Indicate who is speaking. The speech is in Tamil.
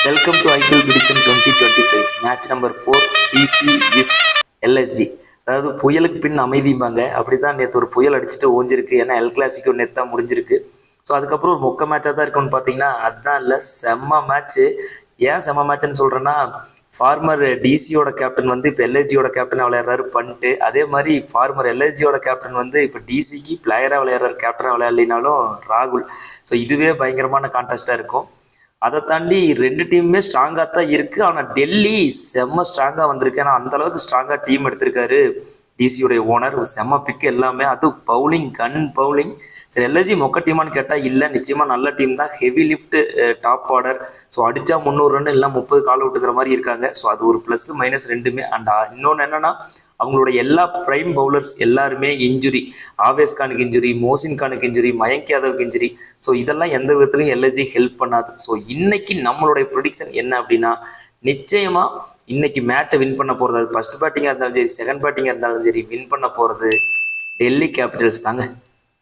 Speaker 1: Welcome to IPL edition 2025 match number 4 DC vs LSG. அதாவது புயலுக்கு பின் அமைதிம்பாங்க, அப்படி தான் நேற்று ஒரு புயல் அடிச்சுட்டு ஓஞ்சிருக்கு. ஏன்னா எல் கிளாசிக்கோ நேற்று தான் முடிஞ்சிருக்கு. ஸோ அதுக்கப்புறம் ஒரு மொக்க மேட்சாக தான் இருக்கும்னு பார்த்தீங்கன்னா அதுதான் இல்லை, செம்ம மேட்ச்சு. ஏன் செம்ம மேட்ச்னு சொல்கிறேன்னா, ஃபார்மர் டிசியோட கேப்டன் வந்து இப்போ எல்எஸ்ஜியோட கேப்டனாக விளையாடுறாரு பண்ணிட்டு, அதே மாதிரி ஃபார்மர் எல்எஸ்ஜியோட கேப்டன் வந்து இப்போ டிசிக்கு பிளேயராக விளையாடுறாரு, கேப்டனாக விளையாடலினாலும் ராகுல். ஸோ இதுவே பயங்கரமான கான்டெஸ்ட்டாக இருக்கும். அதை தாண்டி ரெண்டு டீமுமே ஸ்ட்ராங்காக தான் இருக்குது. ஆனால் டெல்லி செம்ம ஸ்ட்ராங்காக வந்திருக்கு. ஏன்னா அந்தளவுக்கு ஸ்ட்ராங்காக டீம் எடுத்திருக்காரு டிசியுடைய ஓனர். செம்ம பிக் எல்லாமே, அது பவுலிங் பவுலிங். சரி, எல்எஸ்ஜி மொக்க டீமான்னு கேட்டால் இல்லை, நிச்சயமாக நல்ல டீம் தான். Heavy lift, top order. So அடித்தா 300 ரன் இல்லை 30 கால் விட்டுக்கிற மாதிரி இருக்காங்க. ஸோ அது ஒரு ப்ளஸ் மைனஸ் ரெண்டுமே. அண்ட் இன்னொன்று என்னென்னா, அவங்களோட எல்லா பிரைம் பவுலர்ஸ் எல்லாருமே இன்ஜுரி. ஆவேஸ் கானுக்கு இன்ஜுரி, மோசின் கானுக்கு இன்ஜுரி, மயங்க் யாதவுக்கு இன்ஜுரி. ஸோ இதெல்லாம் எந்த விதத்துலையும் எல்எஸ்ஜி ஹெல்ப் பண்ணாது. ஸோ இன்னைக்கு நம்மளுடைய ப்ரொடிக்ஷன் என்ன அப்படின்னா, நிச்சயமாக இன்னைக்கு மேட்சை வின் பண்ண போகிறது, அது ஃபர்ஸ்ட் பேட்டிங்காக இருந்தாலும் சரி, செகண்ட் பேட்டிங்காக இருந்தாலும் சரி, வின் பண்ண போகிறது டெல்லி கேபிட்டல்ஸ் தாங்க.